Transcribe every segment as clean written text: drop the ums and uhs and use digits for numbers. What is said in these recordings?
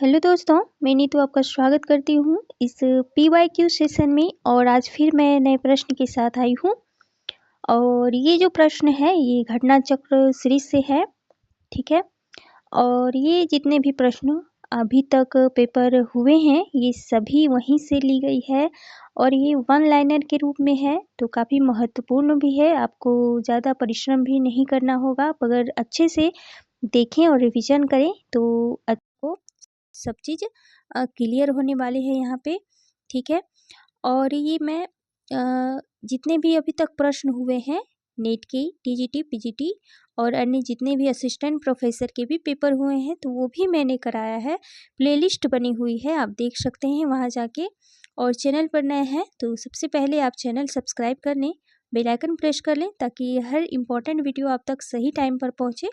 Hello दोस्तों, मैं नीतू आपका स्वागत करती हूँ इस PYQ सेशन में। और आज फिर मैं नए प्रश्न के साथ आई हूँ। और ये जो प्रश्न है ये घटना चक्र सीरीज से है, ठीक है। और ये जितने भी प्रश्न अभी तक पेपर हुए हैं ये सभी वहीं से ली गई है और ये वन लाइनर के रूप में है, तो काफ़ी महत्वपूर्ण भी है। आपको ज़्यादा परिश्रम भी नहीं करना होगा। आप अगर अच्छे से देखें और रिवीजन करें तो आपको सब चीज़ क्लियर होने वाली है यहाँ पे, ठीक है। और ये मैं जितने भी अभी तक प्रश्न हुए हैं नेट के, टीजीटी, पीजीटी और अन्य जितने भी असिस्टेंट प्रोफेसर के भी पेपर हुए हैं तो वो भी मैंने कराया है। प्लेलिस्ट बनी हुई है, आप देख सकते हैं वहाँ जाके। और चैनल पर नए हैं तो सबसे पहले आप चैनल सब्सक्राइब कर लें, बेल आइकन प्रेस कर लें ताकि हर इम्पोर्टेंट वीडियो आप तक सही टाइम पर पहुँचे।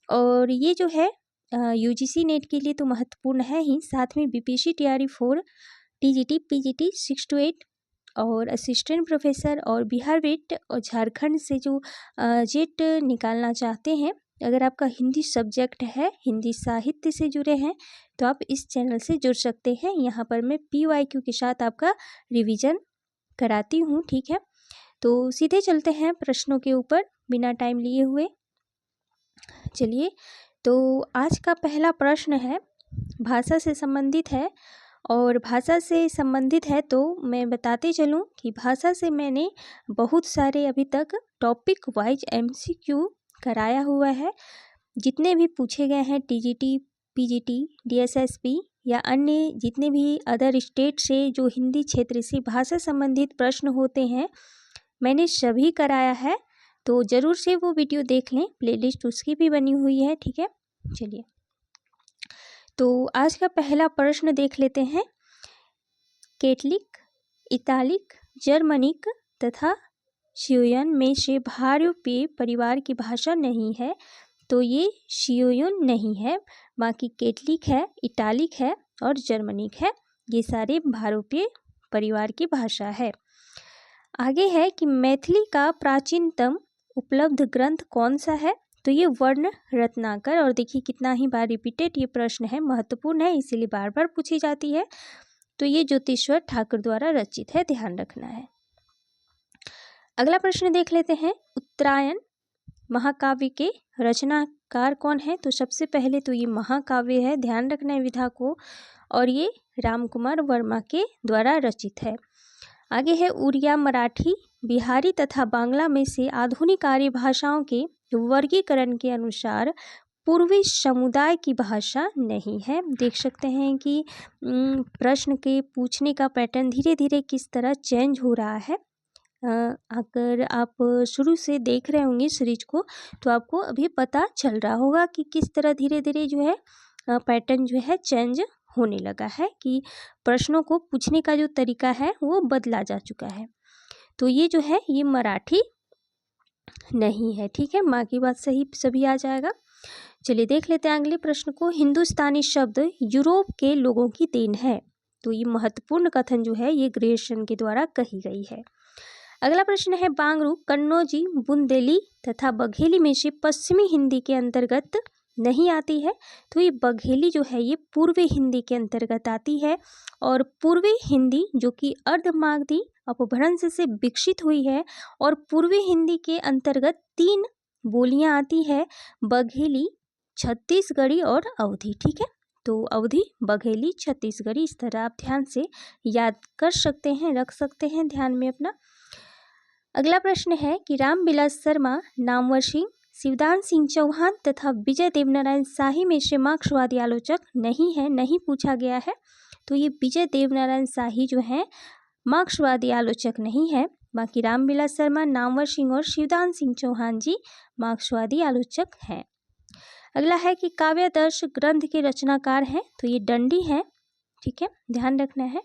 और ये जो है यूजीसी नेट के लिए तो महत्वपूर्ण है ही, साथ में BPSC TRE 4, TGT, PGT 6 to 8 और असिस्टेंट प्रोफेसर और बिहार वेट और झारखंड से जो जेट निकालना चाहते हैं, अगर आपका हिंदी सब्जेक्ट है, हिंदी साहित्य से जुड़े हैं तो आप इस चैनल से जुड़ सकते हैं। यहाँ पर मैं PYQ के साथ आपका रिवीजन कराती हूँ, ठीक है। तो सीधे चलते हैं प्रश्नों के ऊपर बिना टाइम लिए हुए। चलिए, तो आज का पहला प्रश्न है, भाषा से संबंधित है। और भाषा से संबंधित है तो मैं बताते चलूँ कि भाषा से मैंने बहुत सारे अभी तक टॉपिक वाइज MCQ कराया हुआ है। जितने भी पूछे गए हैं टीजीटी, पीजीटी, DSSP या अन्य जितने भी अदर स्टेट से जो हिंदी क्षेत्र से भाषा संबंधित प्रश्न होते हैं, मैंने सभी कराया है। तो ज़रूर से वो वीडियो देख लें, प्लेलिस्ट उसकी भी बनी हुई है, ठीक है। चलिए, तो आज का पहला प्रश्न देख लेते हैं। कैथलिक, इतालिक, जर्मनिक तथा शियोयन में से भारोपीय परिवार की भाषा नहीं है, तो ये शियोयन नहीं है। बाकी कैथलिक है, इटालिक है और जर्मनिक है, ये सारे भारोपीय परिवार की भाषा है। आगे है कि मैथिली का प्राचीनतम उपलब्ध ग्रंथ कौन सा है, तो ये वर्ण रत्नाकर। और देखिए कितना ही बार रिपीटेड ये प्रश्न है, महत्वपूर्ण है इसीलिए बार बार पूछी जाती है। तो ये ज्योतिश्वर ठाकुर द्वारा रचित है, ध्यान रखना है। अगला प्रश्न देख लेते हैं। उत्तरायण महाकाव्य के रचनाकार कौन है, तो सबसे पहले तो ये महाकाव्य है, ध्यान रखना है विधा को, और ये रामकुमार वर्मा के द्वारा रचित है। आगे है उड़िया, मराठी, बिहारी तथा बांग्ला में से आधुनिक आर्य भाषाओं के वर्गीकरण के अनुसार पूर्वी समुदाय की भाषा नहीं है। देख सकते हैं कि प्रश्न के पूछने का पैटर्न धीरे धीरे किस तरह चेंज हो रहा है। अगर आप शुरू से देख रहे होंगे सीरीज को तो आपको अभी पता चल रहा होगा कि किस तरह धीरे धीरे जो है पैटर्न जो है चेंज होने लगा है, कि प्रश्नों को पूछने का जो तरीका है वो बदला जा चुका है। तो ये जो है ये मराठी नहीं है, ठीक है। माँ की बात सही सभी आ जाएगा। चलिए देख लेते हैं अगले प्रश्न को। हिंदुस्तानी शब्द यूरोप के लोगों की देन है, तो ये महत्वपूर्ण कथन जो है ये ग्रेशन के द्वारा कही गई है। अगला प्रश्न है बांगरू, कन्नौजी, बुंदेली तथा बघेली में से पश्चिमी हिंदी के अंतर्गत नहीं आती है, तो ये बघेली जो है ये पूर्वी हिंदी के अंतर्गत आती है। और पूर्वी हिंदी जो कि अर्धमागधी अपभ्रंश से विकसित हुई है, और पूर्वी हिंदी के अंतर्गत 3 बोलियां आती है, बघेली, छत्तीसगढ़ी और अवधी, ठीक है। तो अवधी, बघेली, छत्तीसगढ़ी, इस तरह आप ध्यान से याद कर सकते हैं, रख सकते हैं ध्यान में अपना। अगला प्रश्न है कि रामविलास शर्मा, नामवर सिंह, शिवदान सिंह चौहान तथा विजय देवनारायण शाही में से मार्क्सवादी आलोचक नहीं है, नहीं पूछा गया है। तो ये विजय देवनारायण शाही जो है मार्क्सवादी आलोचक नहीं है। बाकी रामविलास शर्मा, नामवर सिंह और शिवदान सिंह चौहान जी मार्क्सवादी आलोचक हैं। अगला है कि काव्यादर्श ग्रंथ के रचनाकार हैं, तो ये दंडी हैं, ठीक है, ध्यान रखना है।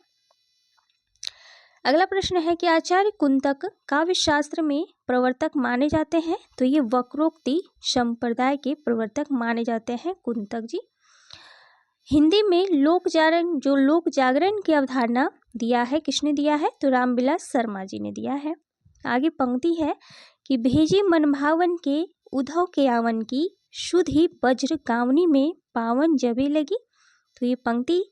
अगला प्रश्न है कि आचार्य कुंतक काव्य शास्त्र में प्रवर्तक माने जाते हैं, तो ये वक्रोक्ति संप्रदाय के प्रवर्तक माने जाते हैं कुंतक जी। हिंदी में लोक जागरण की अवधारणा दिया है, किसने दिया है, तो रामविलास शर्मा जी ने दिया है। आगे पंक्ति है कि भेजी मनभावन के उधव के आवन की, शुद्ध ही वज्र गावनी में पावन जबे लगी, तो ये पंक्ति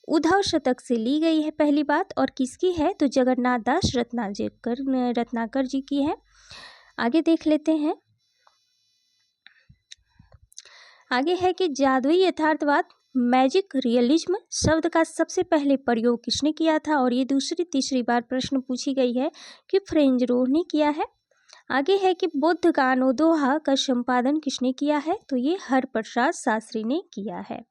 उद्धव शतक से ली गई है पहली बात, और किसकी है तो जगन्नाथ दास रत्नाकर जी की है। आगे देख लेते हैं। आगे है कि जादुई यथार्थवाद मैजिक रियलिज्म शब्द का सबसे पहले प्रयोग किसने किया था, और ये दूसरी तीसरी बार प्रश्न पूछी गई है कि फ्रेंजरो ने किया है। आगे है कि बुद्ध गानो दोहा का संपादन किसने किया है, तो ये हरप्रसाद शास्त्री ने किया है।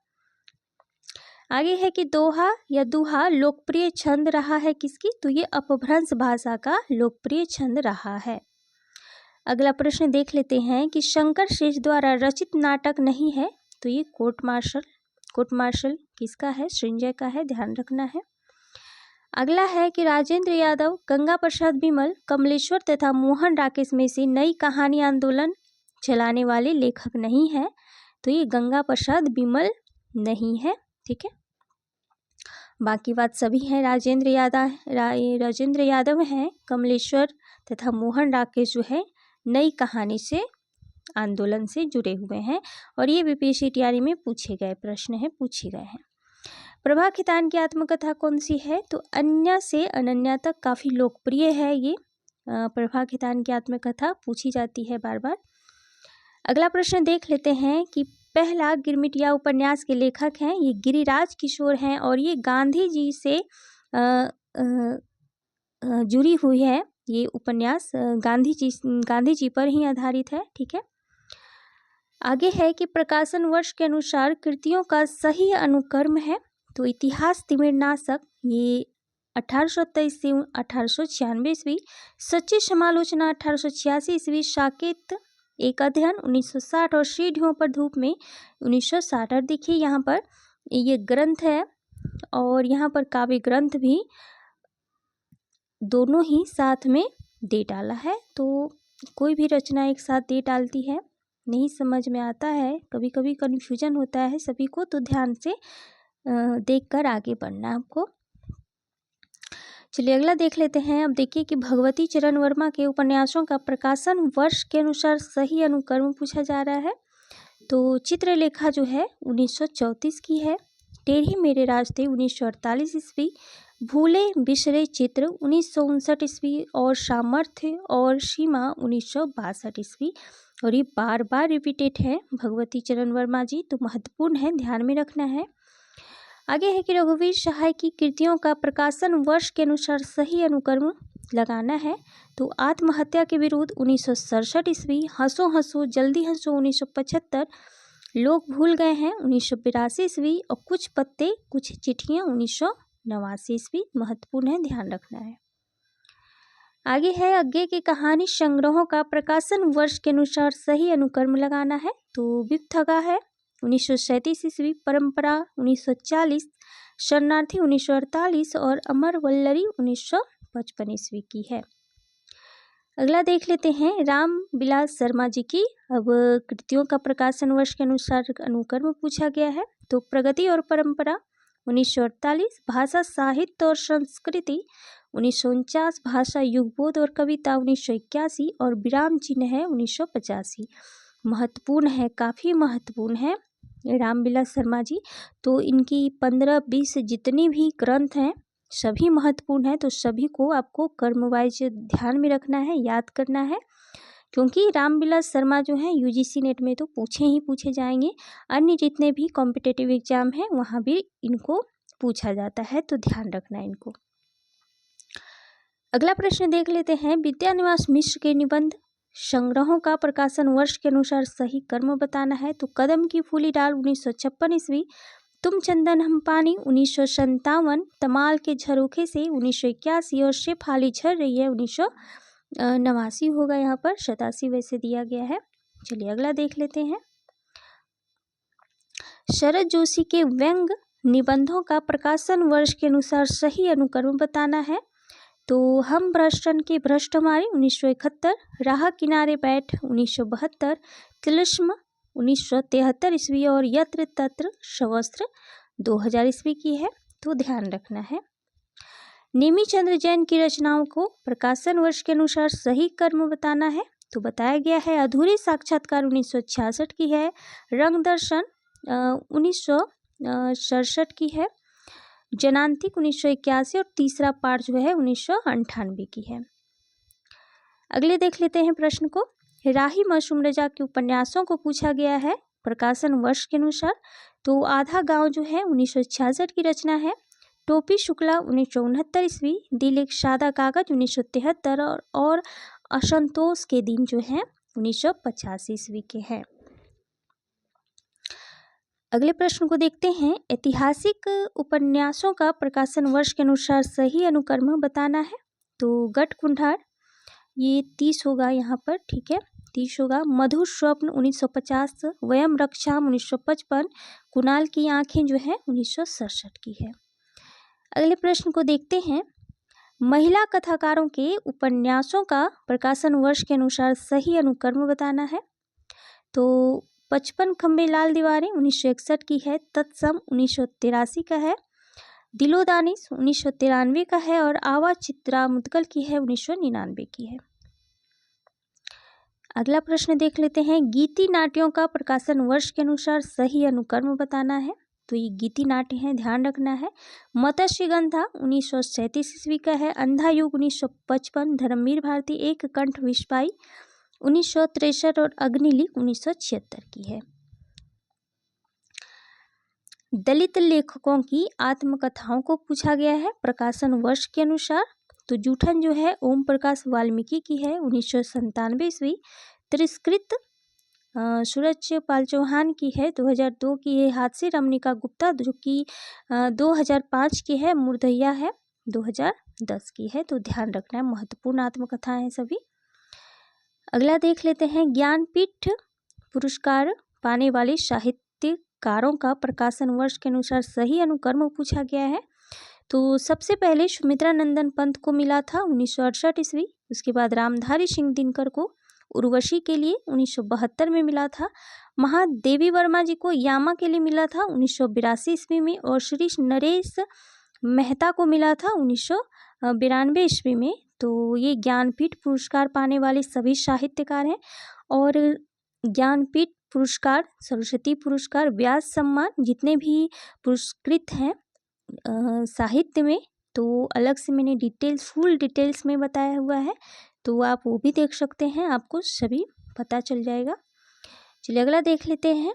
आगे है कि दोहा या दुहा लोकप्रिय छंद रहा है किसकी, तो ये अपभ्रंश भाषा का लोकप्रिय छंद रहा है। अगला प्रश्न देख लेते हैं कि शंकर शेष द्वारा रचित नाटक नहीं है, तो ये कोर्ट मार्शल किसका है, सृंजय का है, ध्यान रखना है। अगला है कि राजेंद्र यादव, गंगा प्रसाद बिमल, कमलेश्वर तथा मोहन राकेश में से नई कहानी आंदोलन चलाने वाले लेखक नहीं है, तो ये गंगा प्रसाद बिमल नहीं है। ठीक है, बाकी बात सभी हैं राजेंद्र यादव हैं, कमलेश्वर तथा मोहन राकेश जो है नई कहानी से आंदोलन से जुड़े हुए हैं, और ये बीपीएससी तैयारी में पूछे गए हैं। प्रभा खेतान की आत्मकथा कौन सी है, तो अन्य से अनन्या तक काफ़ी लोकप्रिय है ये प्रभा खेतान की आत्मकथा, पूछी जाती है बार बार। अगला प्रश्न देख लेते हैं कि पहला गिरमिटिया उपन्यास के लेखक हैं ये गिरिराज किशोर हैं, और ये गांधी जी से जुड़ी हुई है। ये उपन्यास गांधी जी पर ही आधारित है। ठीक है, आगे है कि प्रकाशन वर्ष के अनुसार कृतियों का सही अनुक्रम है, तो इतिहास तिमिरनाशक ये 1823 से 1896 ईस्वी, सच्ची समालोचना 1886 ईस्वी, साकेत एक अध्ययन 1960 और सीढ़ियों पर धूप में 1960। देखिए यहाँ पर ये ग्रंथ है, और यहाँ पर काव्य ग्रंथ भी दोनों ही साथ में दे डाला है, तो कोई भी रचना एक साथ दे डालती है, नहीं समझ में आता है, कभी कभी कन्फ्यूजन होता है सभी को, तो ध्यान से देखकर आगे बढ़ना है आपको। चलिए अगला देख लेते हैं। अब देखिए कि भगवती चरण वर्मा के उपन्यासों का प्रकाशन वर्ष के अनुसार सही अनुक्रम पूछा जा रहा है, तो चित्रलेखा जो है 1934 की है, टेढ़ी मेरे रास्ते 1948 ईस्वी, भूले बिसरे चित्र 1959 ईस्वी, और सामर्थ्य और सीमा 1962 ईस्वी, और ये बार बार रिपीटेड है भगवती चरण वर्मा जी, तो महत्वपूर्ण है, ध्यान में रखना है। आगे है कि रघुवीर सहाय की कृतियों का प्रकाशन वर्ष के अनुसार सही अनुक्रम लगाना है, तो आत्महत्या के विरुद्ध 1967 ईस्वी, हंसो हंसो जल्दी हंसो 1975, लोग भूल गए हैं 1982 ईस्वी, और कुछ पत्ते कुछ चिट्ठियाँ 1989 ईस्वी, महत्वपूर्ण है, ध्यान रखना है। आगे है आगे के कहानी संग्रहों का प्रकाशन वर्ष के अनुसार सही अनुक्रम लगाना है, तो विपथगा है 1937 ईस्वी, परंपरा 1940, शरणार्थी 1948, और अमर वल्लरी 1955 ईस्वी की है। अगला देख लेते हैं राम बिलास शर्मा जी की। अब कृतियों का प्रकाशन वर्ष के अनुसार अनुक्रम पूछा गया है, तो प्रगति और परंपरा 1948, भाषा साहित्य और संस्कृति 1949, भाषा युगबोध और कविता 1981, और विराम चिन्ह है 1985। महत्वपूर्ण है, काफ़ी महत्वपूर्ण है रामबिलास शर्मा जी, तो इनकी 15-20 जितनी भी ग्रंथ हैं सभी महत्वपूर्ण है, तो सभी को आपको क्रम वाइज ध्यान में रखना है, याद करना है, क्योंकि रामबिलास शर्मा जो हैं यूजीसी नेट में तो पूछे जाएंगे, अन्य जितने भी कॉम्पिटिटिव एग्जाम हैं वहाँ भी इनको पूछा जाता है, तो ध्यान रखना है इनको। अगला प्रश्न देख लेते हैं। विद्यानिवास मिश्र के निबंध संग्रहों का प्रकाशन वर्ष के अनुसार सही क्रम बताना है, तो कदम की फूली डाल 1956 ईस्वी, तुम चंदन हम पानी 1957, तमाल के झरोखे से 1981, और शेफाली झर रही है 1989 होगा, यहाँ पर 87 वैसे दिया गया है। चलिए अगला देख लेते हैं। शरद जोशी के व्यंग निबंधों का प्रकाशन वर्ष के अनुसार सही अनुक्रम बताना है, तो हम भ्रष्टन के भ्रष्ट हमारे 1971, राह किनारे बैठ 1972, तिलिस्म 1973 ईस्वी, और यत्र तत्र सवस्त्र 2000 ईस्वी की है, तो ध्यान रखना है। नेमी चंद्र जैन की रचनाओं को प्रकाशन वर्ष के अनुसार सही क्रम बताना है, तो बताया गया है अधूरे साक्षात्कार 1966 की है, रंग दर्शन 1967 की है, जनांतिक 1981 और तीसरा पार्ट जो है 1998 की है। अगले देख लेते हैं प्रश्न को। राही मासूम रजा के उपन्यासों को पूछा गया है प्रकाशन वर्ष के अनुसार। तो आधा गांव जो है 1966 की रचना है, टोपी शुक्ला 1969 ईस्वी, दिल एक सादा कागज 1973 और असंतोष के दिन जो है 1985 ईस्वी के हैं। अगले प्रश्न को देखते हैं। ऐतिहासिक उपन्यासों का प्रकाशन वर्ष के अनुसार सही अनुक्रम बताना है। तो गढ़ कुंठार ये 30 होगा यहाँ पर, ठीक है, 30 होगा। मधुर स्वप्न 1950, वयम रक्षाम 1955, कुणाल की आंखें जो है 1967 की है। अगले प्रश्न को देखते हैं। महिला कथाकारों के उपन्यासों का प्रकाशन वर्ष के अनुसार सही अनुक्रम बताना है। तो 55 खंबे लाल दीवारें 1961 की है, तत्सम 1983 का है, दिलोदानिश 1993 का है और आवाज चित्रा मुदगल की है 1999 की है। अगला प्रश्न देख लेते हैं। गीति नाट्यों का प्रकाशन वर्ष के अनुसार सही अनुक्रम बताना है। तो ये गीति नाट्य हैं, ध्यान रखना है। मत्स्यगंधा 1937 ईस्वी का है, अंधा युग 1955, धर्मवीर भारती एक कंठ विस्पाई 1963 और अग्निलिक 1976 की है। दलित लेखकों की आत्मकथाओं को पूछा गया है प्रकाशन वर्ष के अनुसार। तो जूठन जो है ओम प्रकाश वाल्मीकि की है 1997 ईस्वी, तिरस्कृत सूरज पाल चौहान की है 2002 की है, हादसे रमनिका गुप्ता जो कि 2005 की है, मुर्दैया है 2010 की है। तो ध्यान रखना है, महत्वपूर्ण आत्मकथाएं हैं सभी। अगला देख लेते हैं। ज्ञानपीठ पुरस्कार पाने वाले साहित्यकारों का प्रकाशन वर्ष के अनुसार सही अनुक्रम पूछा गया है। तो सबसे पहले सुमित्रा नंदन पंत को मिला था 1968 ईस्वी, उसके बाद रामधारी सिंह दिनकर को उर्वशी के लिए 1972 में मिला था, महादेवी वर्मा जी को यामा के लिए मिला था 1982 ईस्वी में और श्री नरेश मेहता को मिला था 1992 ईस्वी में। तो ये ज्ञानपीठ पुरस्कार पाने वाले सभी साहित्यकार हैं। और ज्ञानपीठ पुरस्कार, सरस्वती पुरस्कार, व्यास सम्मान जितने भी पुरस्कृत हैं साहित्य में, तो अलग से मैंने फुल डिटेल्स में बताया हुआ है, तो आप वो भी देख सकते हैं, आपको सभी पता चल जाएगा। चलिए अगला देख लेते हैं।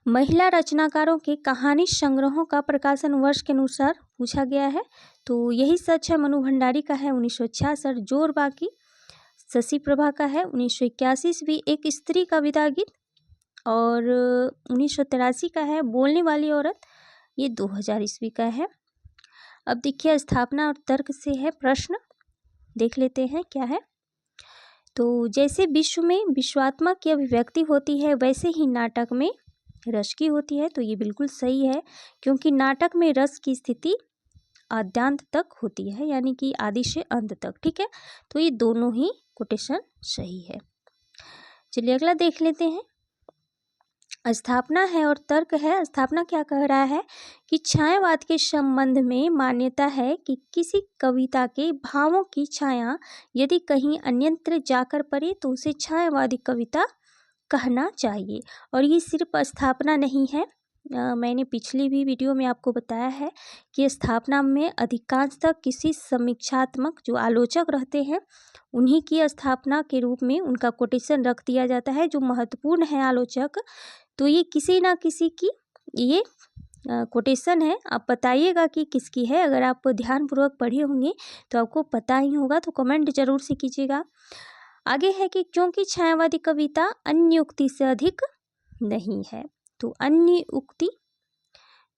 महिला रचनाकारों के कहानी संग्रहों का प्रकाशन वर्ष के अनुसार पूछा गया है। तो यही सच है मनु भंडारी का है 1966, जोर बाकी शशि प्रभा का है 1981 ईस्वी, एक स्त्री का विदा गीत और 1983 का है, बोलने वाली औरत ये 2000 ईस्वी का है। अब देखिए स्थापना और तर्क से है प्रश्न, देख लेते हैं क्या है। तो जैसे विश्व में विश्वात्मक की अभिव्यक्ति होती है वैसे ही नाटक में रस की होती है। तो ये बिल्कुल सही है, क्योंकि नाटक में रस की स्थिति आद्यांत तक होती है, यानी कि आदि से अंत तक, ठीक है। तो ये दोनों ही कोटेशन सही है। चलिए अगला देख लेते हैं। स्थापना है और तर्क है। स्थापना क्या कह रहा है कि छायावाद के संबंध में मान्यता है कि किसी कविता के भावों की छाया यदि कहीं अन्यत्र जाकर पड़े तो उसे छायावादी कविता कहना चाहिए। और ये सिर्फ स्थापना नहीं है, मैंने पिछली भी वीडियो में आपको बताया है कि स्थापना में अधिकांशतः किसी समीक्षात्मक जो आलोचक रहते हैं उन्हीं की स्थापना के रूप में उनका कोटेशन रख दिया जाता है, जो महत्वपूर्ण है आलोचक। तो ये किसी ना किसी की ये कोटेशन है, आप बताइएगा कि किसकी है। अगर आप ध्यानपूर्वक पढ़े होंगे तो आपको पता ही होगा, तो कमेंट जरूर से कीजिएगा। आगे है कि क्योंकि छायावादी कविता अन्य उक्ति से अधिक नहीं है। तो अन्य उक्ति,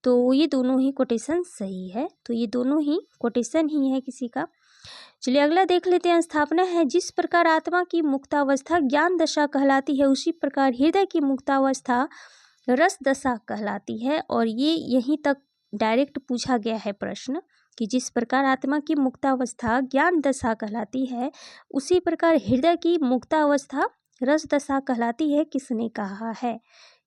तो ये दोनों ही कोटेशन सही है, तो ये दोनों ही कोटेशन ही है किसी का। चलिए अगला देख लेते हैं। स्थापना है जिस प्रकार आत्मा की मुक्तावस्था ज्ञान दशा कहलाती है उसी प्रकार हृदय की मुक्तावस्था रस दशा कहलाती है। और ये यहीं तक डायरेक्ट पूछा गया है प्रश्न कि जिस प्रकार आत्मा की मुक्तावस्था ज्ञान दशा कहलाती है उसी प्रकार हृदय की मुक्तावस्था रस दशा कहलाती है, किसने कहा है।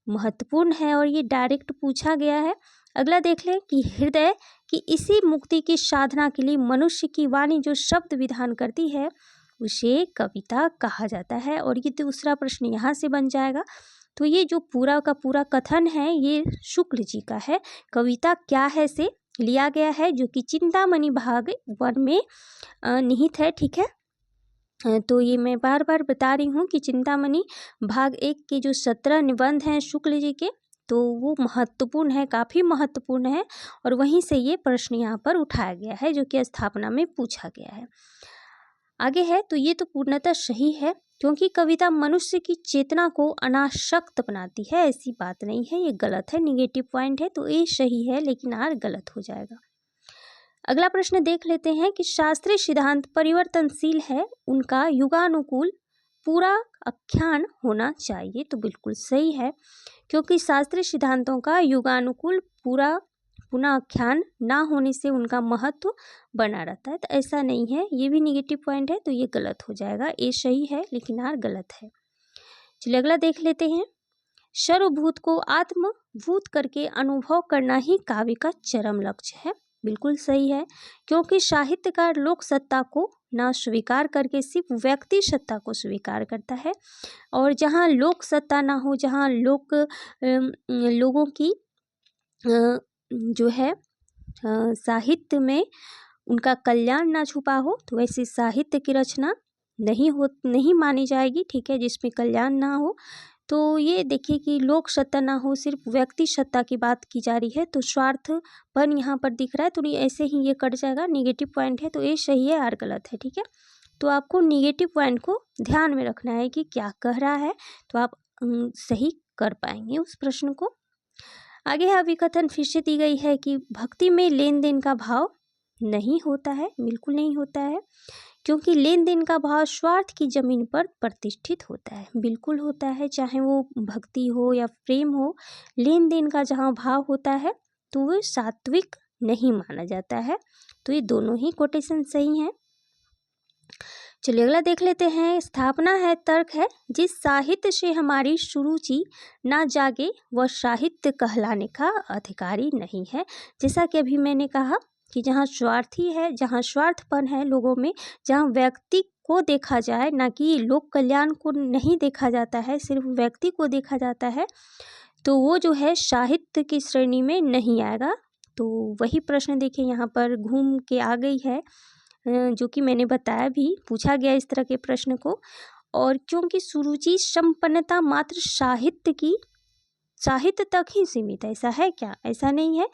महत्वपूर्ण है और ये डायरेक्ट पूछा गया है। अगला देख लें कि हृदय की इसी मुक्ति की साधना के लिए मनुष्य की वाणी जो शब्द विधान करती है उसे कविता कहा जाता है। और ये दूसरा प्रश्न यहाँ से बन जाएगा। तो ये जो पूरा का पूरा कथन है ये शुक्ल जी का है। कविता क्या है से लिया गया है, जो कि चिंतामणि भाग 1 में निहित है। ठीक है, तो ये मैं बार बार बता रही हूँ कि चिंतामणि भाग 1 के जो 17 निबंध हैं शुक्ल जी के, तो वो महत्वपूर्ण है, काफ़ी महत्वपूर्ण है, और वहीं से ये प्रश्न यहाँ पर उठाया गया है जो कि स्थापना में पूछा गया है। आगे है, तो ये तो पूर्णतः सही है, क्योंकि कविता मनुष्य की चेतना को अनासक्त बनाती है, ऐसी बात नहीं है, ये गलत है, निगेटिव पॉइंट है, तो ए सही है लेकिन आर गलत हो जाएगा। अगला प्रश्न देख लेते हैं कि शास्त्रीय सिद्धांत परिवर्तनशील है, उनका युगानुकूल पूरा आख्यान होना चाहिए, तो बिल्कुल सही है, क्योंकि शास्त्रीय सिद्धांतों का युगानुकूल पूरा पुनः आख्यान ना होने से उनका महत्व बना रहता है, तो ऐसा नहीं है, ये भी निगेटिव पॉइंट है, तो ये गलत हो जाएगा। ए सही है लेकिन आर गलत है। चलिए अगला देख लेते हैं। सर्वभूत को आत्मभूत करके अनुभव करना ही काव्य का चरम लक्ष्य है, बिल्कुल सही है, क्योंकि साहित्यकार लोक सत्ता को ना स्वीकार करके सिर्फ व्यक्ति सत्ता को स्वीकार करता है, और जहाँ लोक सत्ता ना हो, जहाँ लोगों की जो है साहित्य में उनका कल्याण ना छुपा हो, तो वैसी साहित्य की रचना नहीं मानी जाएगी। ठीक है, जिसमें कल्याण ना हो, तो ये देखिए कि लोक सत्ता ना हो, सिर्फ व्यक्ति सत्ता की बात की जा रही है, तो स्वार्थपन यहाँ पर दिख रहा है, तो ऐसे ही ये कट जाएगा, निगेटिव पॉइंट है, तो ये सही है, आर गलत है। ठीक है, तो आपको निगेटिव पॉइंट को ध्यान में रखना है कि क्या कह रहा है, तो आप सही कर पाएंगे उस प्रश्न को। आगे है, अभिकथन फिर से दी गई है कि भक्ति में लेन देन का भाव नहीं होता है, बिल्कुल नहीं होता है, क्योंकि लेन देन का भाव स्वार्थ की जमीन पर प्रतिष्ठित होता है, बिल्कुल होता है, चाहे वो भक्ति हो या प्रेम हो, लेन देन का जहाँ भाव होता है तो वो सात्विक नहीं माना जाता है, तो ये दोनों ही कोटेशन सही हैं। चलिए अगला देख लेते हैं। स्थापना है, तर्क है, जिस साहित्य से हमारी सुरुचि ना जागे वह साहित्य कहलाने का अधिकारी नहीं है। जैसा कि अभी मैंने कहा कि जहाँ स्वार्थी है, जहाँ स्वार्थपन है लोगों में, जहाँ व्यक्ति को देखा जाए, ना कि लोक कल्याण को नहीं देखा जाता है, सिर्फ व्यक्ति को देखा जाता है, तो वो जो है साहित्य की श्रेणी में नहीं आएगा। तो वही प्रश्न देखिए यहाँ पर घूम के आ गई है, जो कि मैंने बताया भी, पूछा गया इस तरह के प्रश्न को, और क्योंकि सुरुचि संपन्नता मात्र साहित्य तक ही सीमित है, ऐसा है क्या? ऐसा नहीं है,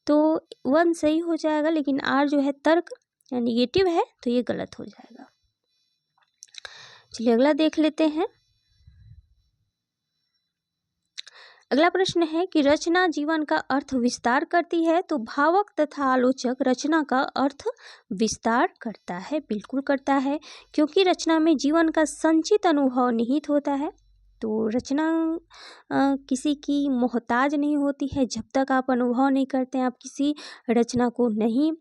तो 1 सही हो जाएगा, लेकिन आर जो है तर्क निगेटिव है, तो ये गलत हो जाएगा। चलिए अगला देख लेते हैं। अगला प्रश्न है कि रचना जीवन का अर्थ विस्तार करती है, तो भावक तथा आलोचक रचना का अर्थ विस्तार करता है, बिल्कुल करता है, क्योंकि रचना में जीवन का संचित अनुभव निहित होता है, तो रचना किसी की मोहताज नहीं होती है, जब तक आप अनुभव नहीं करते हैं आप किसी रचना को नहीं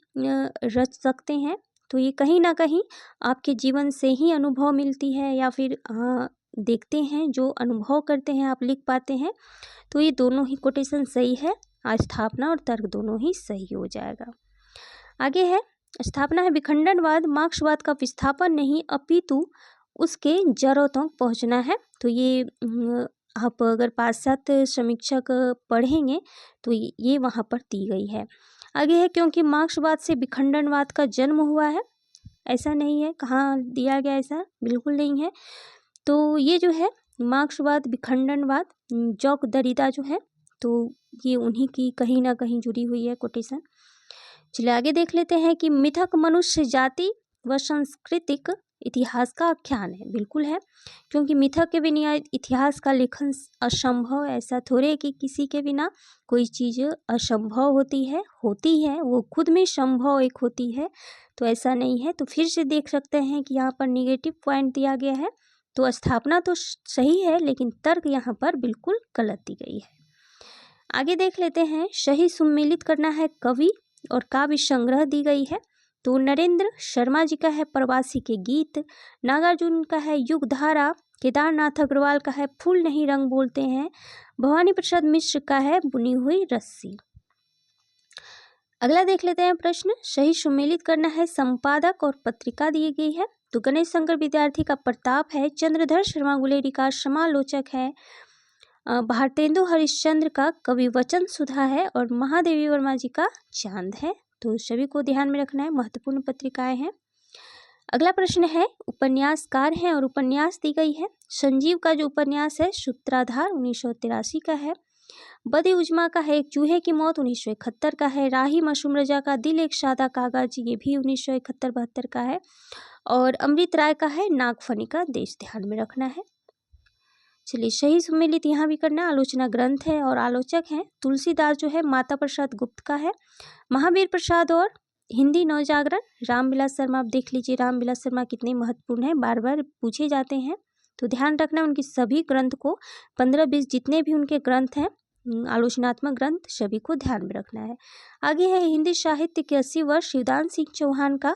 रच सकते हैं, तो ये कहीं ना कहीं आपके जीवन से ही अनुभव मिलती है, या फिर देखते हैं जो अनुभव करते हैं आप लिख पाते हैं, तो ये दोनों ही कोटेशन सही है, स्थापना और तर्क दोनों ही सही हो जाएगा। आगे है, स्थापना है, विखंडनवाद मार्क्सवाद का विस्थापन नहीं अपितु उसके जड़ों तक पहुंचना है, तो ये आप अगर पाश्चात्य समीक्षक पढ़ेंगे तो ये वहाँ पर दी गई है। आगे है, क्योंकि मार्क्सवाद से विखंडनवाद का जन्म हुआ है, ऐसा नहीं है, कहाँ दिया गया ऐसा, बिल्कुल नहीं है, तो ये जो है मार्क्सवाद विखंडनवाद जॉक दरिदा जो है, तो ये उन्हीं की कहीं ना कहीं जुड़ी हुई है कोटेशन। चलिए आगे देख लेते हैं कि मिथक मनुष्य जाति व सांस्कृतिक इतिहास का आख्यान है, बिल्कुल है, क्योंकि मिथक के बिना इतिहास का लेखन असंभव, ऐसा थोड़े कि किसी के बिना कोई चीज़ असंभव होती है, वो खुद में संभव एक होती है, तो ऐसा नहीं है। तो फिर से देख सकते हैं कि यहाँ पर निगेटिव पॉइंट दिया गया है, तो स्थापना तो सही है, लेकिन तर्क यहाँ पर बिल्कुल गलत दी गई है। आगे देख लेते हैं, सही सुमेलित करना है, कवि और काव्य संग्रह दी गई है, तो नरेंद्र शर्मा जी का है प्रवासी के गीत, नागार्जुन का है युगधारा, केदारनाथ अग्रवाल का है फूल नहीं रंग बोलते हैं, भवानी प्रसाद मिश्र का है बुनी हुई रस्सी। अगला देख लेते हैं प्रश्न, सही सुमेलित करना है, संपादक और पत्रिका दी गई है, तो गणेश शंकर विद्यार्थी का प्रताप है, चंद्रधर शर्मा गुलेरी का समालोचक है, भारतेंदु हरिश्चंद्र का कवि वचन सुधा है और महादेवी वर्मा जी का चांद है। तो सभी को ध्यान में रखना है, महत्वपूर्ण पत्रिकाएं हैं। अगला प्रश्न है, उपन्यासकार हैं और उपन्यास दी गई है। संजीव का जो उपन्यास है सूत्राधार 1983 का है। बदी उजमा का है एक चूहे की मौत 1971 का है। राही मासूम रजा का दिल एक सादा कागज, ये भी 1971-72 का है। और अमृत राय का है नागफनी का देश, ध्यान में रखना है। चलिए, सही सम्मिलित यहाँ भी करना। आलोचना ग्रंथ है और आलोचक हैं तुलसीदास जो है माता प्रसाद गुप्त का है। महावीर प्रसाद और हिंदी नवजागरण रामविलास शर्मा। आप देख लीजिए रामविलास शर्मा कितने महत्वपूर्ण हैं, बार बार पूछे जाते हैं, तो ध्यान रखना उनकी सभी ग्रंथ को, 15-20 जितने भी उनके ग्रंथ हैं आलोचनात्मक ग्रंथ, सभी को ध्यान में रखना है। आगे है हिंदी साहित्य के 80 वर्ष शिवदान सिंह चौहान का,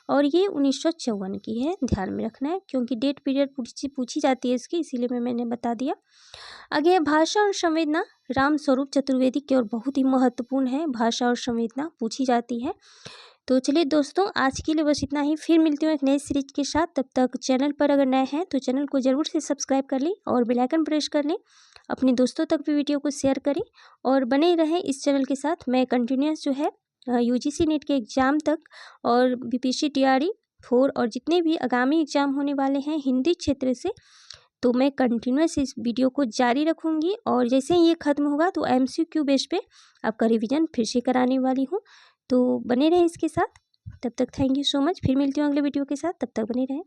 और ये 1954 की है, ध्यान में रखना है क्योंकि डेट पीरियड पूछी जाती है इसकी, इसीलिए मैंने बता दिया। आगे है भाषा और संवेदना राम स्वरूप चतुर्वेदी की, और बहुत ही महत्वपूर्ण है, भाषा और संवेदना पूछी जाती है। तो चलिए दोस्तों, आज के लिए बस इतना ही। फिर मिलती हूँ एक नई सीरीज के साथ। तब तक चैनल पर अगर नए हैं तो चैनल को जरूर से सब्सक्राइब कर लें और बेल आइकन प्रेस कर लें। अपने दोस्तों तक भी वीडियो को शेयर करें और बने रहें इस चैनल के साथ। मैं कंटिन्यूस जो है यूजीसी नेट के एग्ज़ाम तक और बीपीएससी टीआरई 4 और जितने भी आगामी एग्ज़ाम होने वाले हैं हिंदी क्षेत्र से, तो मैं कंटिन्यूस इस वीडियो को जारी रखूँगी। और जैसे ही ये ख़त्म होगा तो MCQ बेस पे आपका रिवीजन फिर से कराने वाली हूँ, तो बने रहें इसके साथ। तब तक थैंक यू सो मच। फिर मिलती हूँ अगले वीडियो के साथ, तब तक बने रहें।